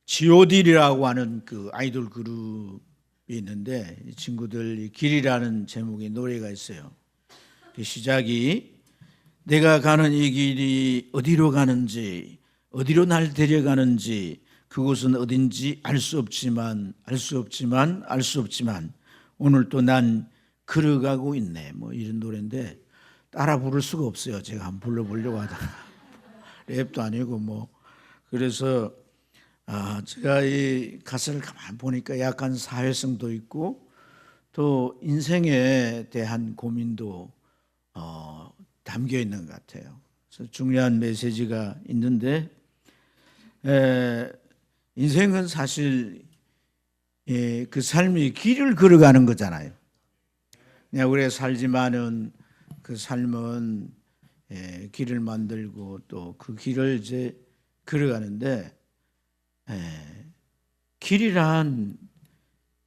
G.O.D라고 하는 그 아이돌 그룹이 있는데, 이 친구들 길이라는 제목의 노래가 있어요. 그 시작이 내가 가는 이 길이 어디로 가는지, 어디로 날 데려가는지, 그곳은 어딘지 알 수 없지만 오늘 또 난 걸어가고 있네. 뭐 이런 노래인데 따라 부를 수가 없어요. 제가 한번 불러보려고 하다가 랩도 아니고 뭐. 그래서 제가 이 가사를 가만 보니까 약간 사회성도 있고 또 인생에 대한 고민도 담겨 있는 것 같아요. 그래서 중요한 메시지가 있는데, 인생은 사실 그 삶이 길을 걸어가는 거잖아요. 그냥 우리가 살지만은 그 삶은 길을 만들고 또 그 길을 이제 걸어가는데, 길이란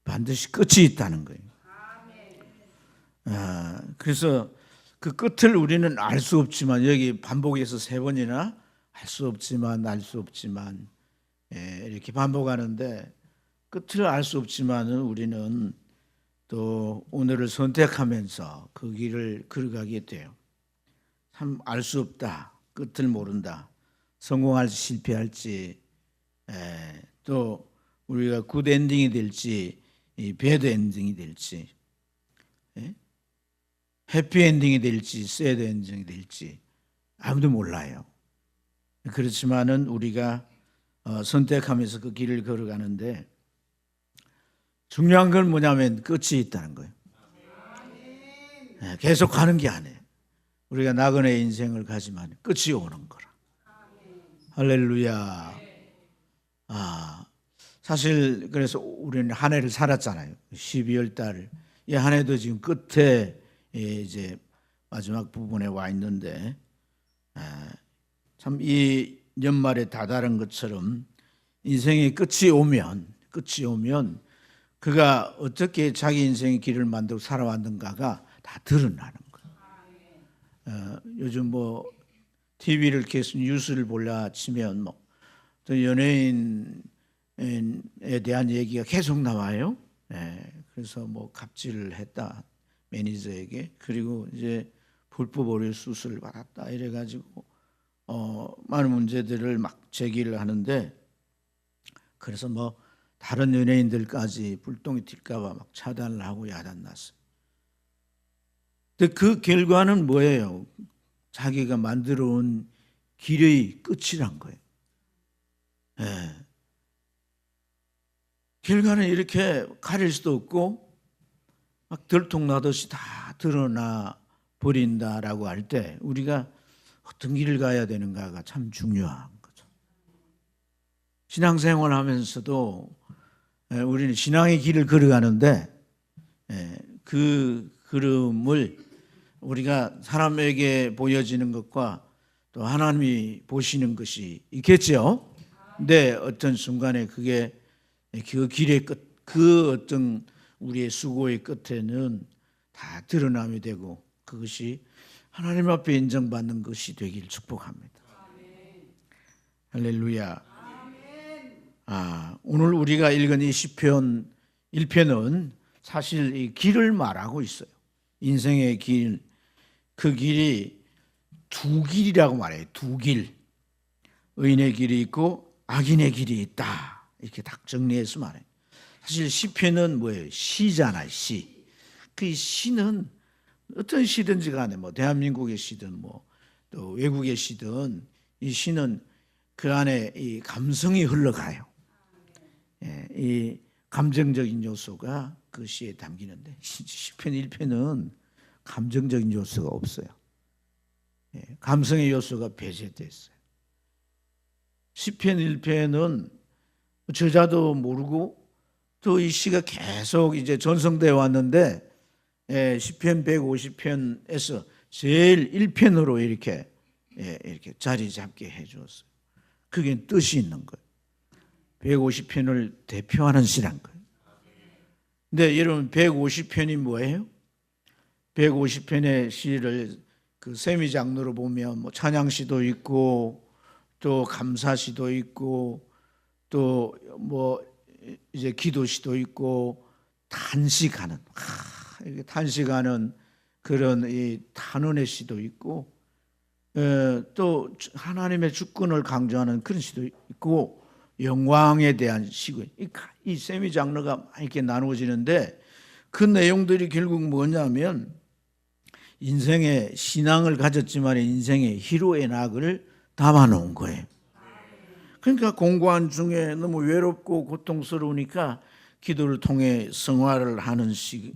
반드시 끝이 있다는 거예요. 그래서 그 끝을 우리는 알 수 없지만, 여기 반복해서 3번이나 알 수 없지만 이렇게 반복하는데, 끝을 알 수 없지만은 우리는 또 오늘을 선택하면서 그 길을 걸어가게 돼요. 참 알 수 없다, 끝을 모른다, 성공할지 실패할지, 또 우리가 굿 엔딩이 될지 배드 엔딩이 될지, 해피 엔딩이 될지 새드 엔딩이 될지 아무도 몰라요. 그렇지만은 우리가 선택하면서 그 길을 걸어가는데, 중요한 건 뭐냐면 끝이 있다는 거예요. 계속 가는 게 아니에요. 우리가 나그네 인생을 가지만 끝이 오는 거라. 할렐루야. 사실 그래서 우리는 한 해를 살았잖아요. 12월 달. 이 한 해도 지금 끝에 이제 마지막 부분에 와 있는데, 참 이 연말에 다다른 것처럼 인생의 끝이 오면 그가 어떻게 자기 인생의 길을 만들고 살아왔는가가 다 드러나는 거예요. 요즘 뭐 TV를 계속 뉴스를 볼라 치면 뭐 또 연예인에 대한 얘기가 계속 나와요. 그래서 뭐 갑질을 했다, 매니저에게. 그리고 이제 불법 의료 수술을 받았다, 이래가지고 많은 문제들을 막 제기를 하는데, 그래서 뭐 다른 연예인들까지 불똥이 튈까봐 막 차단을 하고 야단났어요. 근데 그 결과는 뭐예요? 자기가 만들어온 길의 끝이란 거예요. 결과는 이렇게 가릴 수도 없고 막 들통나듯이 다 드러나 버린다라고 할 때, 우리가 어떤 길을 가야 되는가가 참 중요한 거죠. 신앙생활 하면서도 우리는 신앙의 길을 걸어가는데, 그 걸음을 우리가 사람에게 보여지는 것과 또 하나님이 보시는 것이 있겠죠. 근데 어떤 순간에 그게 그 길의 끝, 그 어떤 우리의 수고의 끝에는 다 드러남이 되고 그것이 하나님 앞에 인정받는 것이 되길 축복합니다. 할렐루야. 오늘 우리가 읽은 이 시편 1편은 사실 이 길을 말하고 있어요. 인생의 길, 그 길이 두 길이라고 말해요. 두 길. 의인의 길이 있고 악인의 길이 있다, 이렇게 딱 정리해서 말해요. 사실 시편은 뭐예요? 시잖아요. 시. 그 시는 어떤 시든지 간에 뭐 대한민국의 시든 뭐 또 외국의 시든, 이 시는 그 안에 이 감성이 흘러가요. 이 감정적인 요소가 그 시에 담기는데, 시편 1편은 감정적인 요소가 없어요. 감성의 요소가 배제됐어요. 시편 1편은 저자도 모르고 또 이 시가 계속 이제 전성되어 왔는데, 시편 150편에서 제일 1편으로 이렇게 자리 잡게 해주었어요. 그게 뜻이 있는 거예요. 150편을 대표하는 시란 거예요. 근데 여러분, 150편이 뭐예요? 150편의 시를 그 세미 장르로 보면 뭐 찬양시도 있고 또 감사시도 있고 또 뭐 이제 기도시도 있고 탄식하는 이렇게 탄식하는 그런 이 탄원의 시도 있고 또 하나님의 주권을 강조하는 그런 시도 있고 영광에 대한 시고 이 세미 장르가 이렇게 나누어지는데 그 내용들이 결국 뭐냐면 인생의 신앙을 가졌지만 인생의 희로의 낙을 담아놓은 거예요. 그러니까 공고한 중에 너무 외롭고 고통스러우니까 기도를 통해 성화를 하는 시,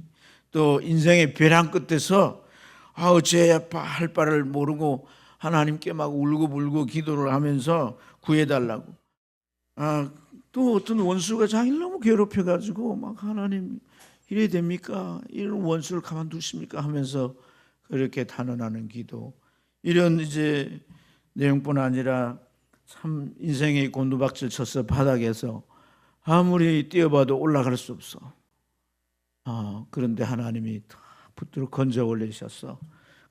또 인생의 벼랑 끝에서 어째야 할 바를 모르고 하나님께 막 울고불고 기도를 하면서 구해달라고. 또 어떤 원수가 자기를 너무 괴롭혀가지고 막 하나님 이래야 됩니까? 이런 원수를 가만두십니까? 하면서 그렇게 단언하는 기도. 이런 이제 내용뿐 아니라 참 인생의 곤두박질 쳐서 바닥에서 아무리 뛰어봐도 올라갈 수 없어. 그런데 하나님이 붙들어 건져 올리셔서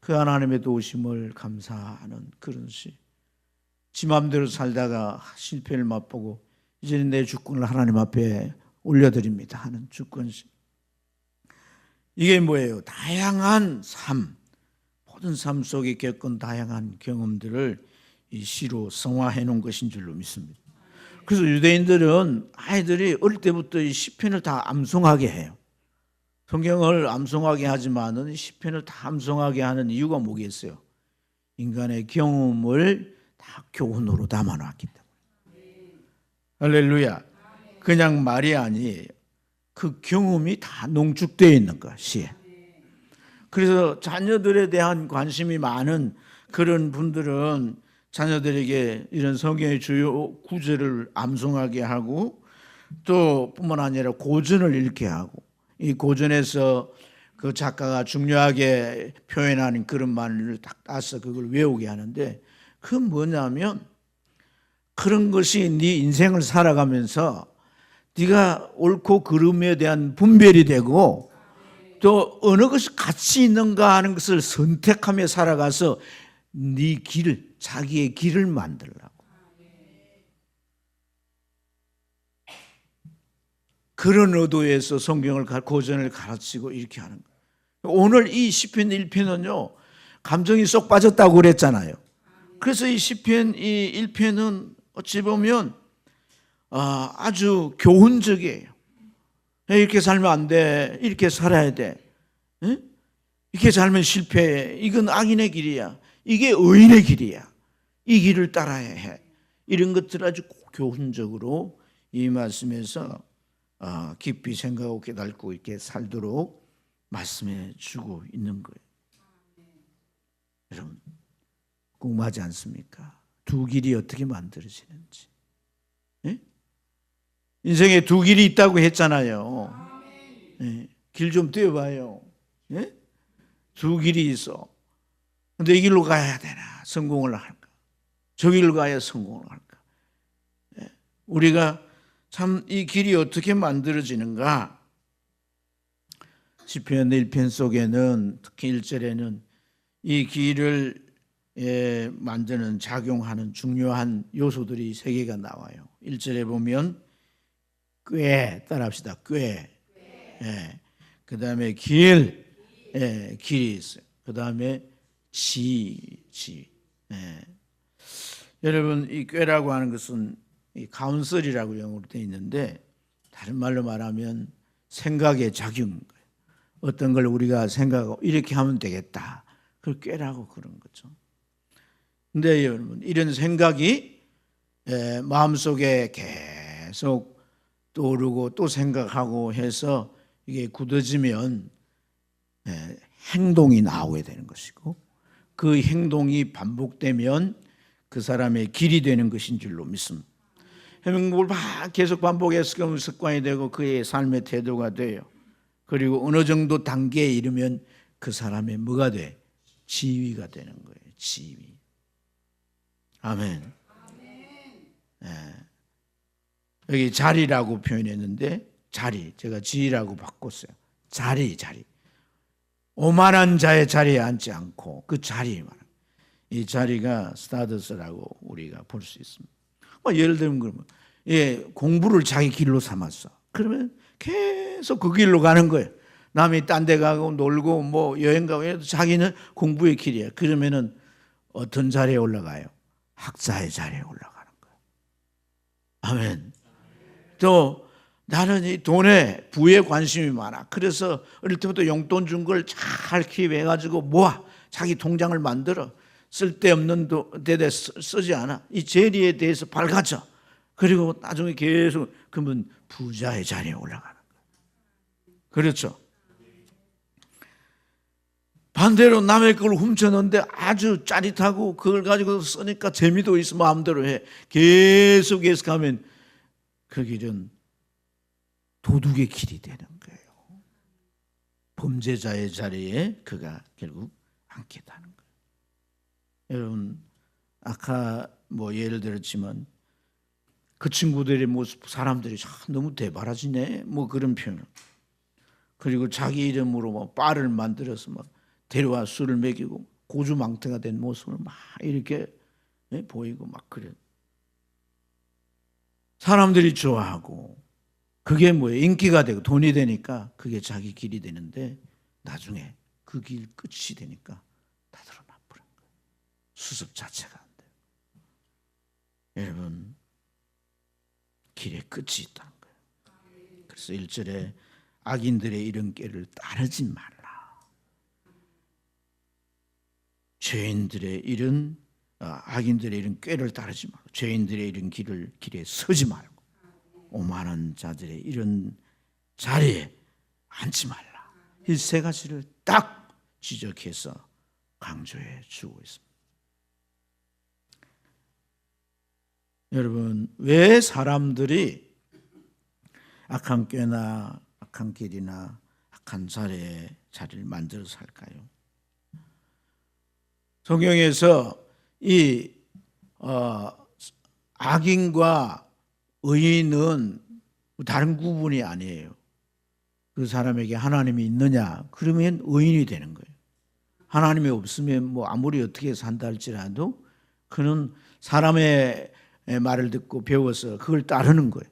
그 하나님의 도우심을 감사하는 그런 시. 지 맘대로 살다가 실패를 맛보고 이제는 내 주권을 하나님 앞에 올려드립니다 하는 주권시. 이게 뭐예요? 다양한 삶, 모든 삶 속에 겪은 다양한 경험들을 이 시로 성화해 놓은 것인 줄로 믿습니다. 그래서 유대인들은 아이들이 어릴 때부터 이 시편을 다 암송하게 해요. 성경을 암송하게 하지만은 시편을 다 암송하게 하는 이유가 뭐겠어요? 인간의 경험을 다 교훈으로 담아놨기 때문에. 할렐루야. 그냥 말이 아니에요. 그 경험이 다 농축되어 있는 거야, 시에. 그래서 자녀들에 대한 관심이 많은 그런 분들은 자녀들에게 이런 성경의 주요 구절을 암송하게 하고 또 뿐만 아니라 고전을 읽게 하고 이 고전에서 그 작가가 중요하게 표현하는 그런 말을 딱 따서 그걸 외우게 하는데 그건 뭐냐면 그런 것이 네 인생을 살아가면서 네가 옳고 그름에 대한 분별이 되고 또 어느 것이 가치 있는가 하는 것을 선택하며 살아가서 네 길을 자기의 길을 만들라고. 그런 의도에서 성경을 고전을 가르치고 이렇게 하는 거예요. 오늘 이 시편 1편은요 감정이 쏙 빠졌다고 그랬잖아요. 그래서 이 시편 이 1편은 어찌 보면 아주 교훈적이에요. 이렇게 살면 안 돼. 이렇게 살아야 돼. 이렇게 살면 실패해. 이건 악인의 길이야. 이게 의인의 길이야. 이 길을 따라야 해. 이런 것들 아주 교훈적으로 이 말씀에서 깊이 생각하고 깨닫고 이렇게 살도록 말씀해 주고 있는 거예요. 여러분 궁금하지 않습니까? 두 길이 어떻게 만들어지는지. 인생에 두 길이 있다고 했잖아요. 길 좀 띄워봐요. 두 길이 있어. 근데 이 길로 가야 되나? 성공을 할까? 저 길로 가야 성공을 할까? 우리가 참 이 길이 어떻게 만들어지는가? 시편 1편 속에는 특히 1절에는 이 길을 만드는 작용하는 중요한 요소들이 3개가 나와요. 1절에 보면 꾀 따라합시다. 꾀. 그 다음에 길이 있어요. 그 다음에 지. 여러분 이 꾀라고 하는 것은 이 카운슬이라고 영어로 되어 있는데 다른 말로 말하면 생각의 작용. 어떤 걸 우리가 생각하고 이렇게 하면 되겠다. 그걸 꾀라고 그런 거죠. 근데 여러분 이런 생각이 마음속에 계속 떠오르고 또 생각하고 해서 이게 굳어지면 행동이 나오게 되는 것이고 그 행동이 반복되면 그 사람의 길이 되는 것인 줄로 믿습니다. 행동을 계속 반복해서 습관이 되고 그의 삶의 태도가 돼요. 그리고 어느 정도 단계에 이르면 그 사람의 뭐가 돼? 지위가 되는 거예요. 지위. 아멘. 여기 자리라고 표현했는데 자리, 제가 지위라고 바꿨어요. 자리. 오만한 자의 자리에 앉지 않고 그 자리에 말합니다. 이 자리가 스타더스라고 우리가 볼 수 있습니다. 예를 들면 그러면 공부를 자기 길로 삼았어. 그러면 계속 그 길로 가는 거예요. 남이 딴 데 가고 놀고 뭐 여행 가고 해도 자기는 공부의 길이에요. 그러면은 어떤 자리에 올라가요? 학자의 자리에 올라가는 거예요. 아멘. 또 나는 이 돈에 부에 관심이 많아. 그래서 어릴 때부터 용돈 준 걸 잘 기획해가지고 모아. 자기 통장을 만들어. 쓸데없는 데에 쓰지 않아. 이 재리에 대해서 밝아져. 그리고 나중에 계속 그러면 부자의 자리에 올라가는 거예요. 그렇죠. 반대로 남의 걸 훔쳤는데 아주 짜릿하고 그걸 가지고 쓰니까 재미도 있어 마음대로 해. 계속 가면 그 길은 도둑의 길이 되는 거예요. 범죄자의 자리에 그가 결국 앉게 되는 거예요. 여러분 아까 뭐 예를 들었지만 그 친구들의 모습 사람들이 너무 대바라지네 뭐 그런 표현. 그리고 자기 이름으로 뭐 바를 만들어서 막 데려와 술을 먹이고 고주망태가 된 모습을 막 이렇게 보이고 막 그래. 사람들이 좋아하고 그게 뭐예요? 인기가 되고 돈이 되니까 그게 자기 길이 되는데 나중에 그 길 끝이 되니까 다 드러나 버린 거예요. 수습 자체가 안 돼요. 여러분 길의 끝이 있다는 거예요. 그래서 1절에 악인들의 이런 길을 따르지 말라. 죄인들의 이런 악인들의 이런 꾀를 따르지 말고 죄인들의 이런 길에 서지 말고 오만한 자들의 이런 자리에 앉지 말라. 이 세 가지를 딱 지적해서 강조해 주고 있습니다. 여러분 왜 사람들이 악한 꾀나 악한 길이나 악한 자리를 만들어서 살까요? 성경에서 이 악인과 의인은 다른 구분이 아니에요. 그 사람에게 하나님이 있느냐? 그러면 의인이 되는 거예요. 하나님이 없으면 뭐 아무리 어떻게 산다 할지라도 그는 사람의 말을 듣고 배워서 그걸 따르는 거예요.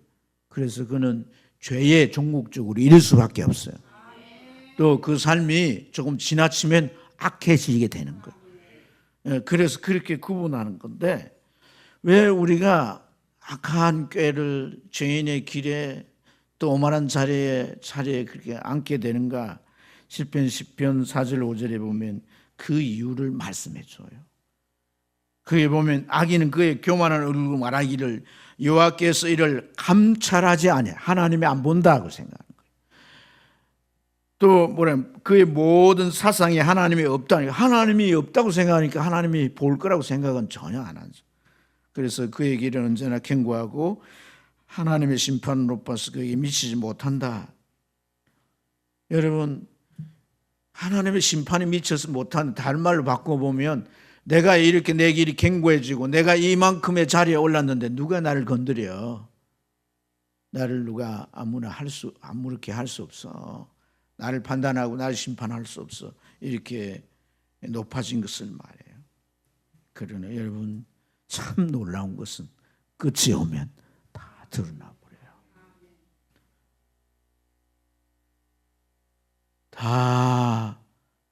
그래서 그는 죄에 종국적으로 이를 수밖에 없어요. 또 그 삶이 조금 지나치면 악해지게 되는 거예요. 그래서 그렇게 구분하는 건데 왜 우리가 악한 꾀를 죄인의 길에 또 오만한 자리에 그렇게 앉게 되는가? 시편 10편 4절 5절에 보면 그 이유를 말씀해 줘요. 그에 보면 악인은 그의 교만한 얼굴로 말하기를 여호와께서 이를 감찰하지 않아. 하나님이 안 본다고 생각하는 거예요. 또 그의 모든 사상에 하나님이 없다니까. 하나님이 없다고 생각하니까 하나님이 볼 거라고 생각은 전혀 안 하죠. 그래서 그의 길은 언제나 견고하고 하나님의 심판을 높아서 그에게 미치지 못한다. 여러분 하나님의 심판이 미쳐서 못하는 다른 말로 바꿔보면 내가 이렇게 내 길이 견고해지고 내가 이만큼의 자리에 올랐는데 누가 나를 건드려? 나를 누가 아무렇게 할 수 없어. 나를 판단하고 나를 심판할 수 없어. 이렇게 높아진 것을 말해요. 그러나 여러분 참 놀라운 것은 끝이 오면 다 드러나 버려요. 다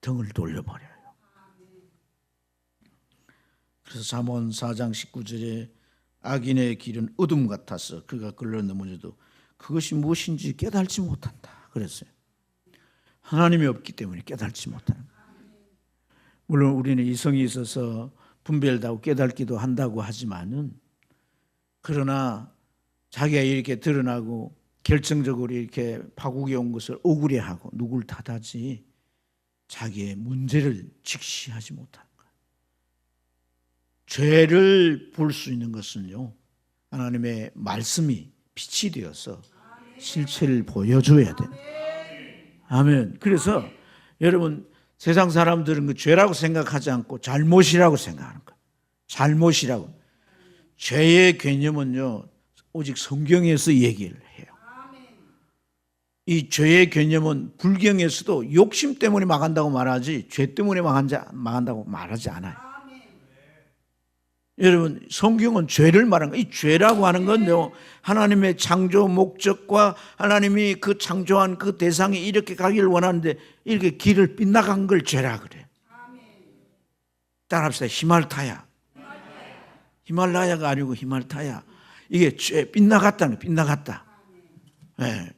등을 돌려버려요. 그래서 잠언 4장 19절에 악인의 길은 어둠 같아서 그가 걸러 넘어져도 그것이 무엇인지 깨달지 못한다 그랬어요. 하나님이 없기 때문에 깨달지 못하는 거예요. 물론 우리는 이성이 있어서 분별하고 깨닫기도 한다고 하지만은 그러나 자기가 이렇게 드러나고 결정적으로 이렇게 파국에 온 것을 억울해하고 누굴 탓하지 자기의 문제를 직시하지 못하는 거예요. 죄를 볼 수 있는 것은요 하나님의 말씀이 빛이 되어서 실체를 보여줘야 된다. 아멘. 그래서 여러분 세상 사람들은 그 죄라고 생각하지 않고 잘못이라고 생각하는 거예요. 잘못이라고. 죄의 개념은요 오직 성경에서 얘기를 해요. 이 죄의 개념은 불경에서도 욕심 때문에 망한다고 말하지 죄 때문에 망한다고 말하지 않아요. 여러분, 성경은 죄를 말하는 거예요. 이 죄라고 하는 건요, 하나님의 창조 목적과 하나님이 그 창조한 그 대상이 이렇게 가기를 원하는데 이렇게 길을 빗나간 걸 죄라 그래요. 따라합시다. 히말타야. 히말라야가 아니고 히말타야. 이게 죄, 빗나갔다는 거예요. 빗나갔다. 네.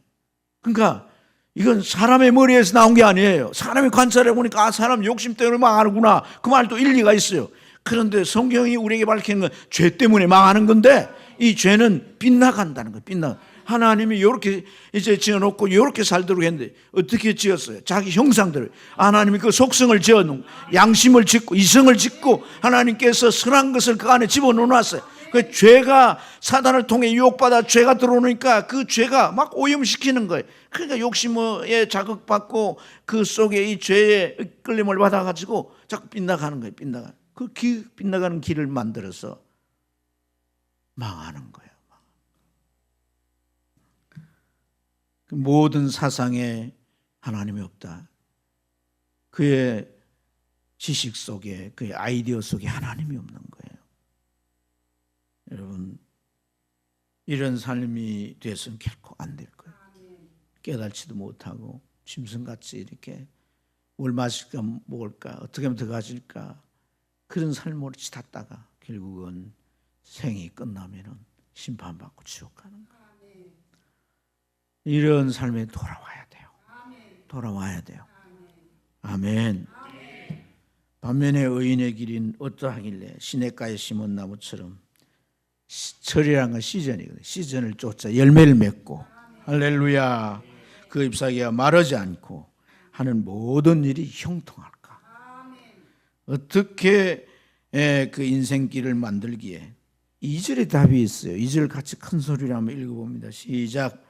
그러니까 이건 사람의 머리에서 나온 게 아니에요. 사람이 관찰해 보니까 아, 사람 욕심 때문에 망하는구나. 그 말도 일리가 있어요. 그런데 성경이 우리에게 밝히는 건 죄 때문에 망하는 건데 이 죄는 빗나간다는 거예요. 빗나가. 하나님이 이렇게 이제 지어놓고 이렇게 살도록 했는데 어떻게 지었어요? 자기 형상대로. 하나님이 그 속성을 지어놓고 양심을 짓고 이성을 짓고 하나님께서 선한 것을 그 안에 집어넣어놨어요. 그 죄가 사단을 통해 유혹받아 죄가 들어오니까 그 죄가 막 오염시키는 거예요. 그러니까 욕심에 자극받고 그 속에 이 죄의 이끌림을 받아가지고 자꾸 빗나가는 거예요. 빗나가. 그 빗나가는 길을 만들어서 망하는 거예요. 그 모든 사상에 하나님이 없다. 그의 지식 속에, 그의 아이디어 속에 하나님이 없는 거예요. 여러분, 이런 삶이 돼서는 결코 안 될 거예요. 깨달지도 못하고 짐승같이 이렇게 뭘 마실까 먹을까 어떻게 하면 더 가질까 그런 삶으로 치닫다가 결국은 생이 끝나면은 심판받고 지옥 가는 거예요. 이런 삶에 돌아와야 돼요. 돌아와야 돼요. 아멘. 반면에 의인의 길은 어떠하길래 시냇가에 심은 나무처럼 철이란 건 시즌이거든요. 시즌을 쫓아 열매를 맺고 할렐루야. 그 잎사귀가 마르지 않고 하는 모든 일이 형통할까? 어떻게 그 인생길을 만들기에 2절에 답이 있어요. 2절 같이 큰 소리로 한번 읽어봅니다. 시작.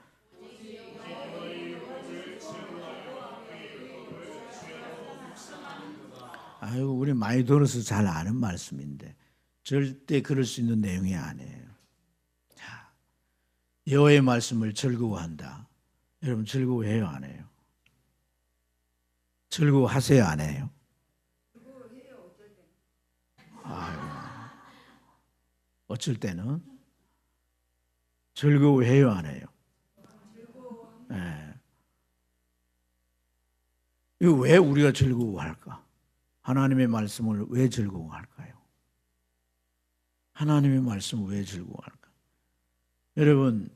아유, 우리 많이 들어서 잘 아는 말씀인데 절대 그럴 수 있는 내용이 아니에요. 자, 여호와의 말씀을 즐거워한다. 여러분 즐거워해요, 안 해요? 즐거워하세요, 안 해요? 아유, 어쩔 때는 즐거워해요, 안 해요? 네. 이거 왜 우리가 즐거워할까? 하나님의 말씀을 왜 즐거워할까요? 하나님의 말씀을 왜 즐거워할까? 여러분,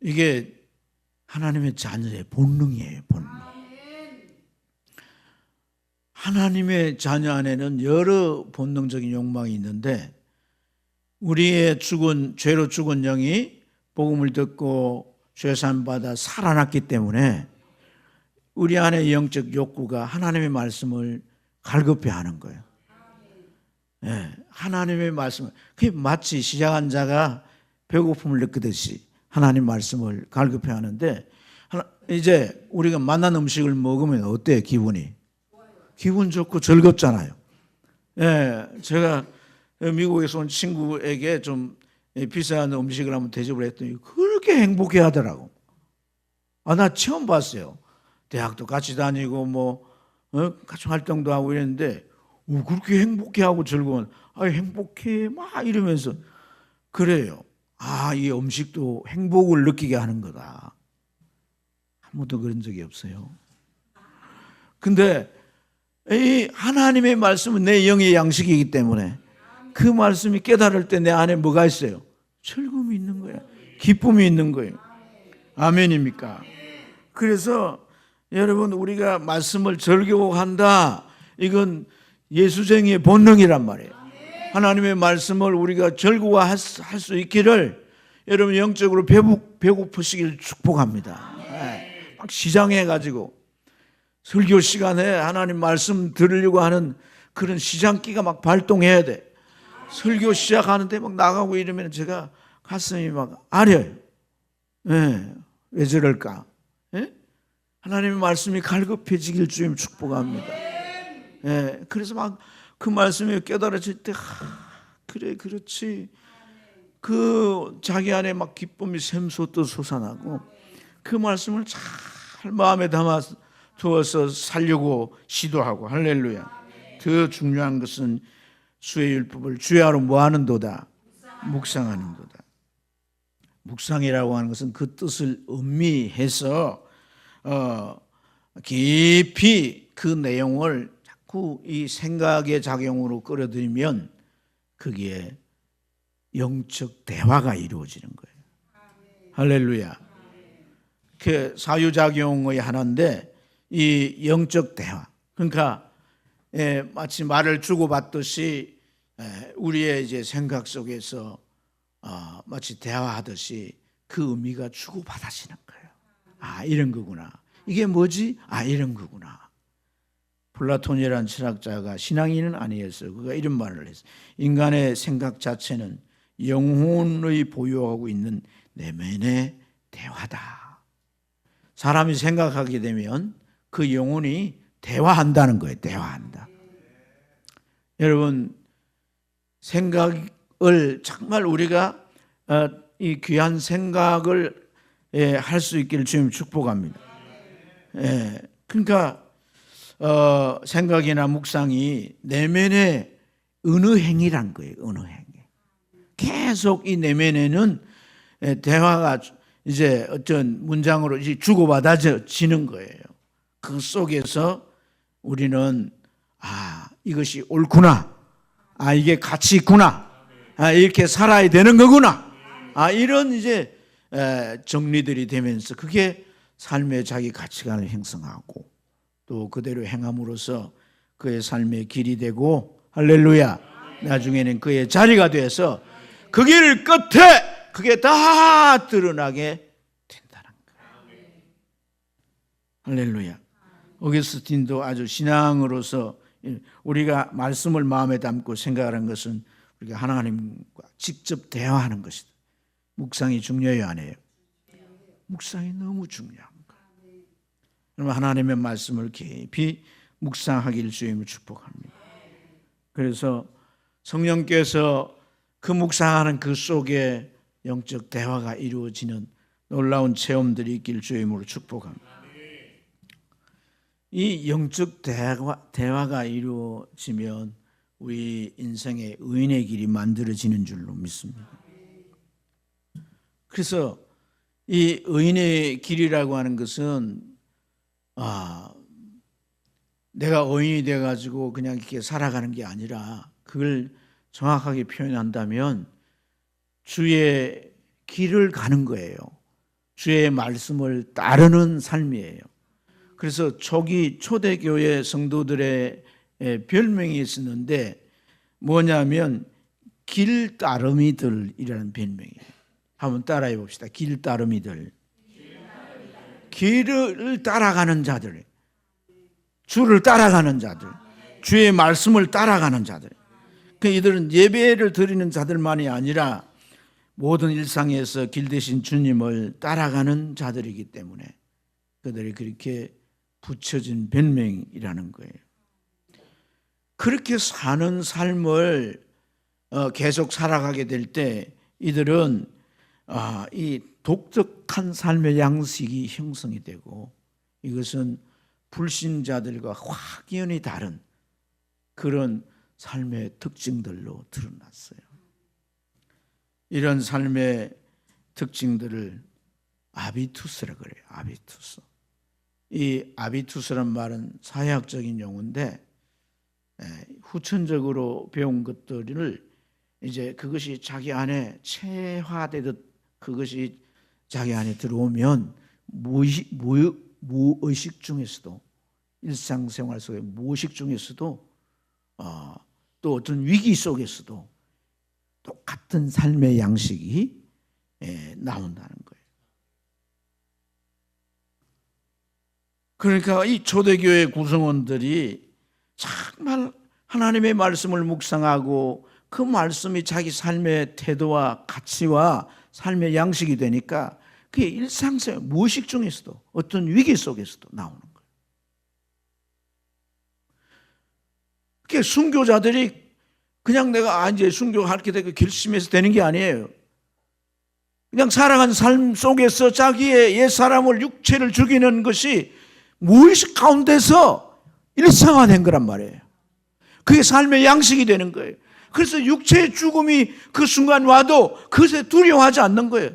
이게 하나님의 자녀의 본능이에요, 본능. 하나님의 자녀 안에는 여러 본능적인 욕망이 있는데 우리의 죄로 죽은 영이 복음을 듣고 죄사함 받아 살아났기 때문에 우리 안의 영적 욕구가 하나님의 말씀을 갈급해하는 거예요. 네, 하나님의 말씀을 그게 마치 시작한 자가 배고픔을 느끼듯이 하나님 말씀을 갈급해하는데 이제 우리가 만난 음식을 먹으면 어때요? 기분이? 기분 좋고 즐겁잖아요. 네, 제가 미국에서 온 친구에게 좀 비싼 음식을 한번 대접을 했더니 그렇게 행복해 하더라고. 아, 나 처음 봤어요. 대학도 같이 다니고 같이 활동도 하고 이랬는데 그렇게 행복해하고 즐거운 행복해 막 이러면서 그래요. 이 음식도 행복을 느끼게 하는 거다. 한 번도 그런 적이 없어요. 근데 이 하나님의 말씀은 내 영의 양식이기 때문에 그 말씀이 깨달을 때 내 안에 뭐가 있어요? 즐거움이 있는 거예요. 기쁨이 있는 거예요. 아멘입니까? 그래서 여러분 우리가 말씀을 즐거워한다. 이건 예수쟁이의 본능이란 말이에요. 하나님의 말씀을 우리가 즐거워할 수 있기를 여러분 영적으로 배고프시길 축복합니다. 막 시장해가지고 설교 시간에 하나님 말씀 들으려고 하는 그런 시장기가 막 발동해야 돼. 설교 시작하는데 막 나가고 이러면 제가 가슴이 막 아려요. 왜 저럴까? 하나님의 말씀이 갈급해지길 주님 축복합니다. 그래서 막 그 말씀이 깨달아질 때 그래 그렇지. 그 자기 안에 막 기쁨이 샘솟듯 솟아나고 그 말씀을 잘 마음에 담아 두어서 살려고 시도하고 할렐루야. 더 중요한 것은 수의 율법을 주야로 뭐하는도다? 묵상하는도다. 묵상이라고 하는 것은 그 뜻을 음미해서 깊이 그 내용을 자꾸 이 생각의 작용으로 끌어들이면 거기에 영적 대화가 이루어지는 거예요. 할렐루야. 그 사유작용의 하나인데 이 영적 대화. 그러니까 마치 말을 주고받듯이 우리의 이제 생각 속에서 마치 대화하듯이 그 의미가 주고받아지는 거예요. 아, 이런 거구나. 이게 뭐지? 아, 이런 거구나. 플라톤이라는 철학자가 신앙인은 아니었어요. 그가 이런 말을 했어요. 인간의 생각 자체는 영혼의 보유하고 있는 내면의 대화다. 사람이 생각하게 되면 그 영혼이 대화한다는 거예요. 대화한다. 여러분, 생각을 정말 우리가 이 귀한 생각을 할 수 있기를 주님 축복합니다. 그러니까 생각이나 묵상이 내면의 은혜행위란 거예요. 은혜행위. 계속 이 내면에는 대화가 이제 어떤 문장으로 이제 주고받아지는 거예요. 그 속에서 우리는 이것이 옳구나. 이게 가치 있구나. 이렇게 살아야 되는 거구나. 이런 이제 정리들이 되면서 그게 삶의 자기 가치관을 형성하고 또 그대로 행함으로써 그의 삶의 길이 되고 할렐루야. 나중에는 그의 자리가 돼서 그 길 끝에 그게 다 드러나게 된다는 거예요. 할렐루야. 오거스틴도 아주 신앙으로서 우리가 말씀을 마음에 담고 생각하는 것은 우리가 하나님과 직접 대화하는 것이다. 묵상이 중요해요, 안 해요? 묵상이 너무 중요한 거예요. 여러분, 하나님의 말씀을 깊이 묵상하기를 주님을 축복합니다. 그래서 성령께서 그 묵상하는 그 속에 영적 대화가 이루어지는 놀라운 체험들이 있기를 주님으로 축복합니다. 이 영적 대화가 이루어지면 우리 인생의 의인의 길이 만들어지는 줄로 믿습니다. 그래서 이 의인의 길이라고 하는 것은 내가 의인이 돼가지고 그냥 이렇게 살아가는 게 아니라 그걸 정확하게 표현한다면 주의 길을 가는 거예요. 주의 말씀을 따르는 삶이에요. 그래서 초대교회 성도들의 별명이 있었는데 뭐냐면 길따름이들이라는 별명이에요. 한번 따라해 봅시다. 길따름이들. 길을 따라가는 자들. 주를 따라가는 자들. 주의 말씀을 따라가는 자들. 이들은 예배를 드리는 자들만이 아니라 모든 일상에서 길 대신 주님을 따라가는 자들이기 때문에 그들이 그렇게 붙여진 별명이라는 거예요. 그렇게 사는 삶을 계속 살아가게 될 때 이들은 이 독특한 삶의 양식이 형성이 되고 이것은 불신자들과 확연히 다른 그런 삶의 특징들로 드러났어요. 이런 삶의 특징들을 아비투스라고 그래요. 아비투스. 이 아비투스란 말은 사회학적인 용어인데 후천적으로 배운 것들을 이제 그것이 자기 안에 체화되듯 그것이 자기 안에 들어오면 무의식 중에서도 일상생활 속의 무의식 중에서도 또 어떤 위기 속에서도 똑같은 삶의 양식이 나온다는 거예요. 그러니까 이 초대교회 구성원들이 정말 하나님의 말씀을 묵상하고 그 말씀이 자기 삶의 태도와 가치와 삶의 양식이 되니까 그게 일상생활 무의식 중에서도 어떤 위기 속에서도 나오는 거예요. 그게 순교자들이 그냥 내가 이제 순교할게 되고 결심해서 되는 게 아니에요. 그냥 살아간 삶 속에서 자기의 옛사람을 육체를 죽이는 것이 무의식 가운데서 일상화된 거란 말이에요. 그게 삶의 양식이 되는 거예요. 그래서 육체의 죽음이 그 순간 와도 그것에 두려워하지 않는 거예요.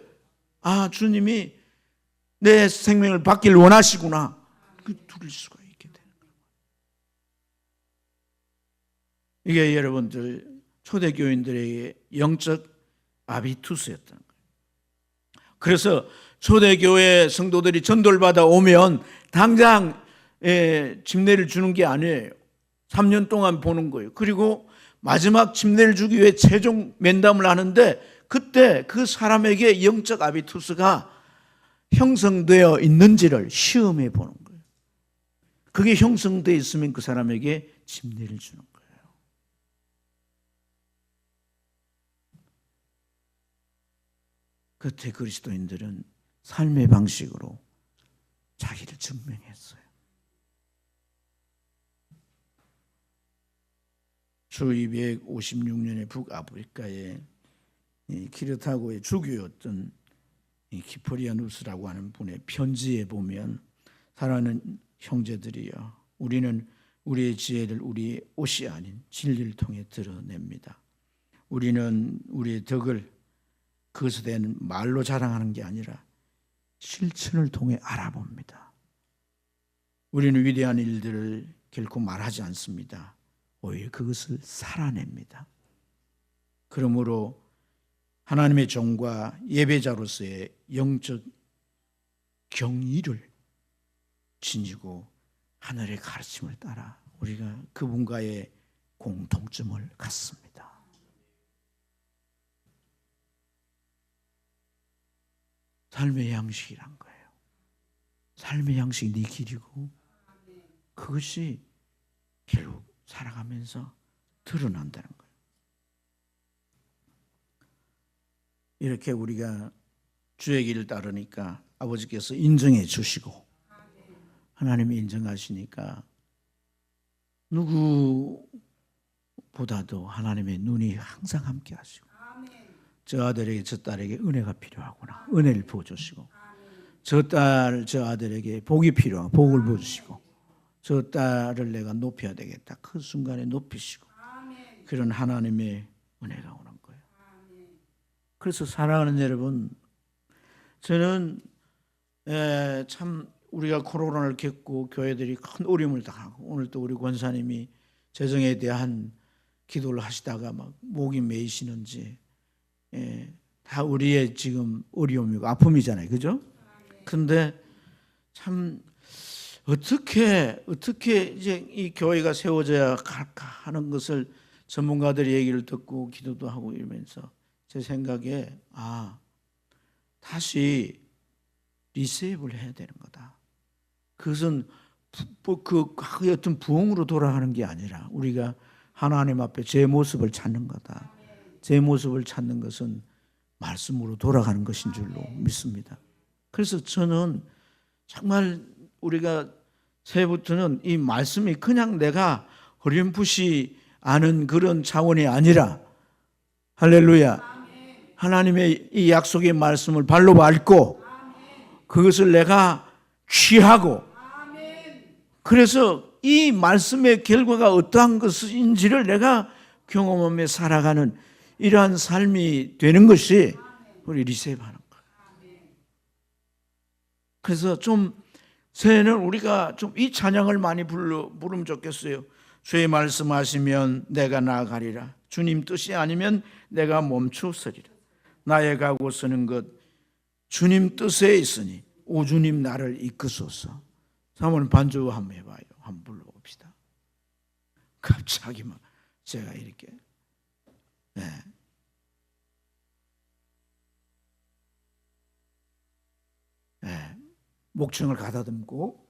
아, 주님이 내 생명을 받기를 원하시구나. 그 두릴 수가 있게 되는 거예요. 이게 여러분들 초대교인들에게 영적 아비투스였던 거예요. 그래서 초대교회 성도들이 전도를 받아 오면 당장 침례를 주는 게 아니에요. 3년 동안 보는 거예요. 그리고 마지막 침례를 주기 위해 최종 면담을 하는데 그때 그 사람에게 영적 아비투스가 형성되어 있는지를 시험해 보는 거예요. 그게 형성되어 있으면 그 사람에게 침례를 주는 거예요. 그때 그리스도인들은 삶의 방식으로 자기를 증명했어요. 주 256년에 북아프리카의 키르타고의 주교였던 키프리아누스라고 하는 분의 편지에 보면 사랑하는 형제들이여, 우리는 우리의 지혜를 우리의 옷이 아닌 진리를 통해 드러냅니다. 우리는 우리의 덕을 그것에 대한 말로 자랑하는 게 아니라 실천을 통해 알아봅니다. 우리는 위대한 일들을 결코 말하지 않습니다. 오히려 그것을 살아냅니다. 그러므로 하나님의 종과 예배자로서의 영적 경의를 지니고 하늘의 가르침을 따라 우리가 그분과의 공통점을 갖습니다. 삶의 양식이란 거예요. 삶의 양식이 네 길이고 그것이 결국 살아가면서 드러난다는 거예요. 이렇게 우리가 주의 길을 따르니까 아버지께서 인정해 주시고 하나님이 인정하시니까 누구보다도 하나님의 눈이 항상 함께 하시고 저 아들에게 저 딸에게 은혜가 필요하구나 은혜를 부어주시고 저 딸 저 아들에게 복이 필요하고 복을 부어주시고 저 딸을 내가 높여야 되겠다 그 순간에 높이시고 그런 하나님의 은혜가 오는 거예요. 그래서 사랑하는 여러분, 저는 참 우리가 코로나를 겪고 교회들이 큰 어려움을 당하고 오늘 또 우리 권사님이 재정에 대한 기도를 하시다가 막 목이 메이시는지 다 우리의 지금 어려움이고 아픔이잖아요, 그죠? 근데 참 어떻게 이제 이 교회가 세워져야 할까 하는 것을 전문가들의 얘기를 듣고 기도도 하고 이러면서 제 생각에 다시 리셋을 해야 되는 거다. 그것은 그 과거의 어떤 부흥으로 돌아가는 게 아니라 우리가 하나님 앞에 제 모습을 찾는 거다. 제 모습을 찾는 것은 말씀으로 돌아가는 것인 줄로 믿습니다. 그래서 저는 정말 우리가 새해부터는 이 말씀이 그냥 내가 어렴풋이 아는 그런 차원이 아니라 할렐루야 하나님의 이 약속의 말씀을 발로 밟고 그것을 내가 취하고 그래서 이 말씀의 결과가 어떠한 것인지를 내가 경험하며 살아가는 이러한 삶이 되는 것이 우리 리셋하는 거예요. 그래서 좀 새해는 우리가 좀 이 찬양을 많이 부르면 좋겠어요. 주의 말씀하시면 내가 나아가리라. 주님 뜻이 아니면 내가 멈추서리라. 나의 가고 서는 것 주님 뜻에 있으니 오 주님 나를 이끄소서. 한번 반주 한번 해봐요. 한번 불러봅시다. 갑자기 막 제가 이렇게 목청을 가다듬고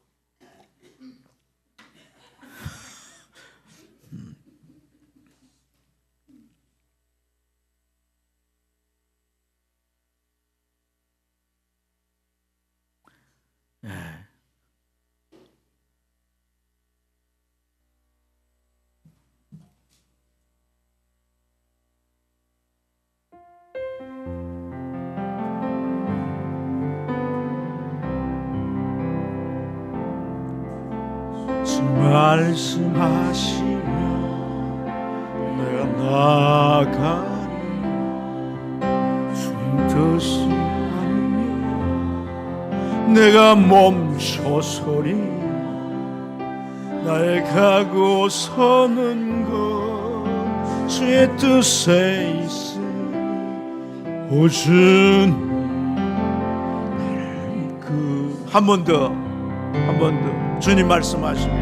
말씀하시면 내가 나아가리 주님 뜻이 아니면 내가 멈춰서리 나의 가고 서는 것 주의 뜻에 있으니 오준 한 번 더 주님 말씀하시면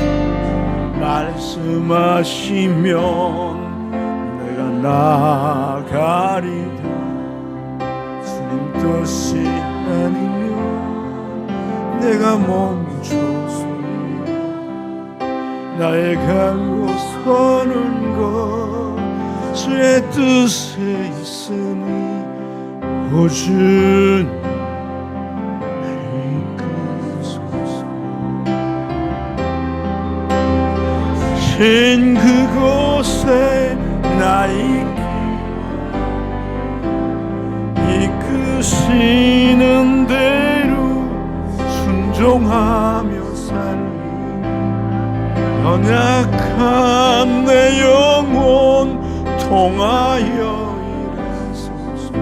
내가 나가리다 주님 뜻이 아니면 내가 멈춰서 나의 가고 서는 것 주의 뜻에 있으니 오준 신 그곳에 나 이끄시는 대로 순종하며 살리 연약한 내 영혼 통하여 일하소서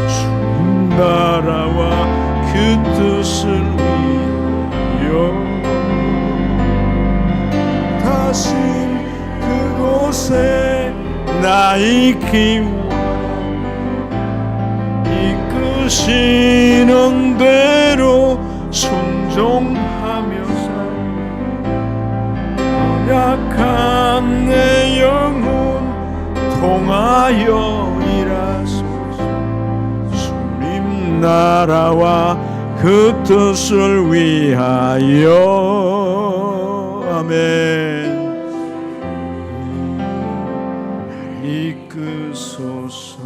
주님 나라와 그 뜻을 위하여 다시 그곳에 나 있기 원하니 이끄시는 대로 순종하며 살리 약한 내 영혼 통하여 일하소서 주님 나라와 그 뜻을 위하여 아멘. 이끄소서.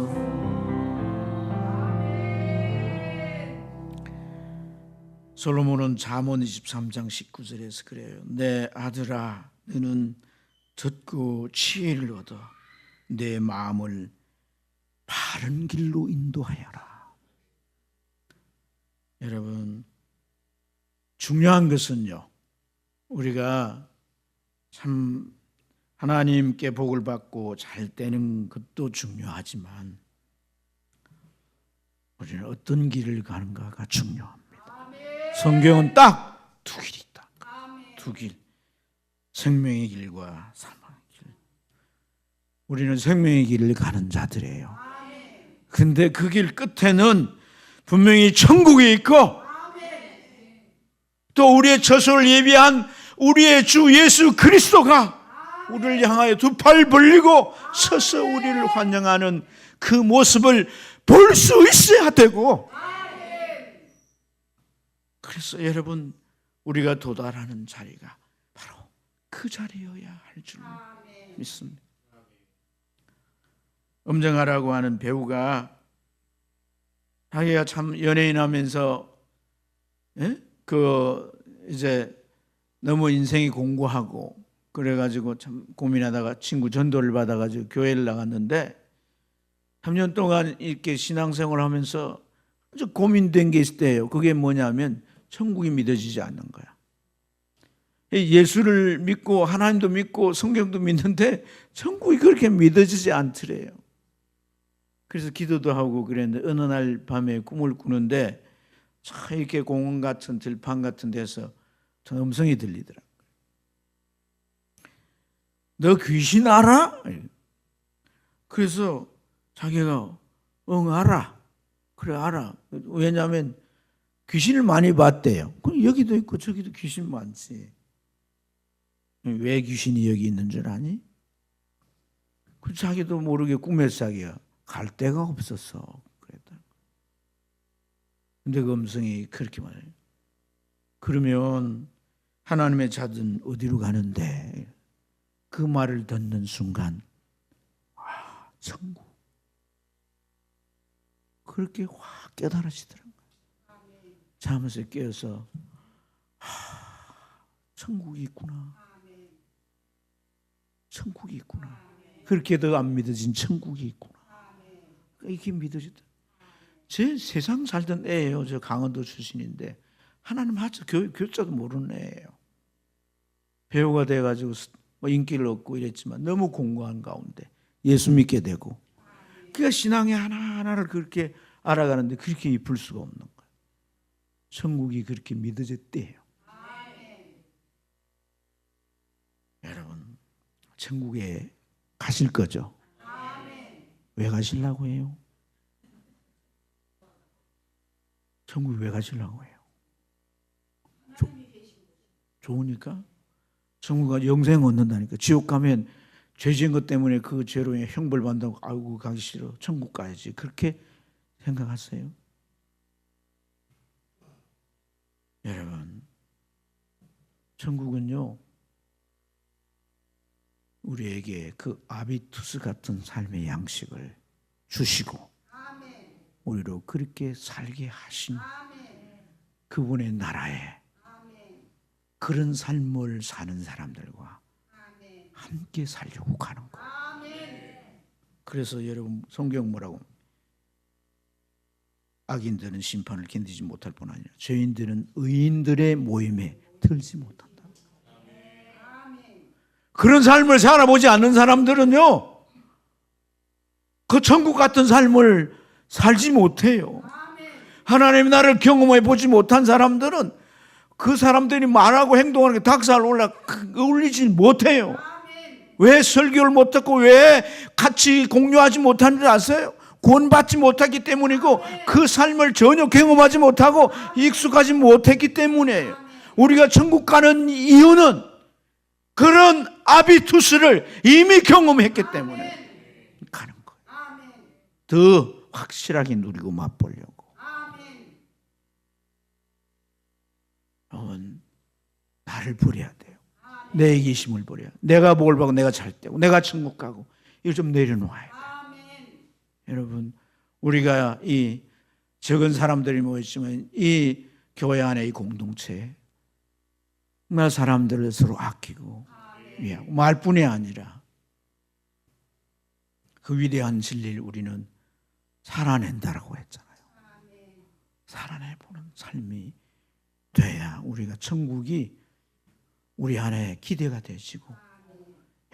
솔로몬은 잠언 23장 19절에서 그래요. 내 아들아 너는 듣고 지혜를 얻어 내 마음을 바른 길로 인도하여라. 여러분 중요한 것은요 우리가 참 하나님께 복을 받고 잘 되는 것도 중요하지만 우리는 어떤 길을 가는가가 중요합니다. 성경은 딱 두 길이 있다. 두 길. 생명의 길과 사망의 길. 우리는 생명의 길을 가는 자들이에요. 근데 그 길 끝에는 분명히 천국이 있고 또 우리의 처소를 예비한 우리의 주 예수 그리스도가 우리를 향하여 두 팔 벌리고 서서 우리를 환영하는 그 모습을 볼 수 있어야 되고, 그래서 여러분 우리가 도달하는 자리가 바로 그 자리여야 할 줄 믿습니다. 엄정화라고 하는 배우가 자기가 참 연예인 하면서 이제 너무 인생이 공고하고 그래가지고 참 고민하다가 친구 전도를 받아가지고 교회를 나갔는데 3년 동안 이렇게 신앙생활을 하면서 아주 고민된 게 있을 때예요. 그게 뭐냐면 천국이 믿어지지 않는 거야. 예수를 믿고 하나님도 믿고 성경도 믿는데 천국이 그렇게 믿어지지 않더래요. 그래서 기도도 하고 그랬는데 어느 날 밤에 꿈을 꾸는데 참 이렇게 공원 같은 들판 같은 데서 음성이 들리더라고요. 너 귀신 알아? 그래서 자기가 응 알아. 그래 알아. 왜냐하면 귀신을 많이 봤대요. 그럼 여기도 있고 저기도 귀신 많지. 왜 귀신이 여기 있는 줄 아니? 그 자기도 모르게 꿈에서 자기가 갈 데가 없었어. 그랬다. 근데 그 음성이 그렇게 말해요. 그러면 하나님의 자든 어디로 가는데? 그 말을 듣는 순간 천국. 그렇게 확 깨달으시더라고요. 잠에서 깨어서 천국이 있구나. 천국이 있구나. 그렇게도 안 믿어진 천국이 있구나. 이게 믿어지다. 제 세상 살던 애예요. 저 강원도 출신인데 하나님 하자 교자도 모르는 애예요. 배우가 돼가지고 인기를 얻고 이랬지만 너무 공고한 가운데 예수 믿게 되고. 그러니까 신앙의 하나하나를 그렇게 알아가는데 그렇게 이쁠 수가 없는 거예요. 천국이 그렇게 믿어졌대요. 여러분, 천국에 가실 거죠? 왜 가시려고 해요? 천국에 왜 가시려고 해요? 좋으니까? 천국가 영생 얻는다니까. 지옥 가면 죄 지은 것 때문에 그 죄로 형벌 받는다고 아이고 가기 싫어. 천국 가야지. 그렇게 생각하세요? 여러분, 천국은요, 우리에게 그 아비투스 같은 삶의 양식을 주시고 우리로 그렇게 살게 하신 그분의 나라에 그런 삶을 사는 사람들과 함께 살려고 가는 거예요. 그래서 여러분, 성경 뭐라고? 악인들은 심판을 견디지 못할 뿐 아니라 죄인들은 의인들의 모임에 들지 못한다. 그런 삶을 살아보지 않는 사람들은요, 그 천국 같은 삶을 살지 못해요. 하나님의 나라를 경험해 보지 못한 사람들은 그 사람들이 말하고 행동하는 게 닭살 어울리지 못해요. 왜 설교를 못했고 왜 같이 공유하지 못하는 줄 아세요? 구원받지 못했기 때문이고 그 삶을 전혀 경험하지 못하고 익숙하지 못했기 때문이에요. 우리가 천국 가는 이유는 그런 아비투스를 이미 경험했기 때문에 가는 거예요. 더 확실하게 누리고 맛보려고. 여러분, 나를 버려야 돼요. 내 이기심을 버려야 돼요. 내가 뭘 보고 내가 잘 되고 내가 천국 가고 이걸 좀 내려놓아야 돼요. 여러분, 우리가 이 적은 사람들이 모였지만 이 교회 안에 이 공동체에 정말 사람들을 서로 아끼고 위하고 말뿐이 아니라 그 위대한 진리를 우리는 살아낸다라고 했잖아요. 살아내보는 삶이 돼야 우리가 천국이 우리 안에 기대가 되시고,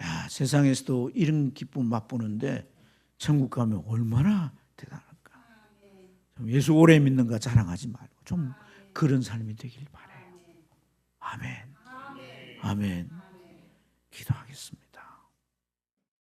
야, 세상에서도 이런 기쁨 맛보는데 천국 가면 얼마나 대단할까. 예수 오래 믿는가 자랑하지 말고 좀 그런 삶이 되길 바라요. 아멘. 아멘. 기도하겠습니다.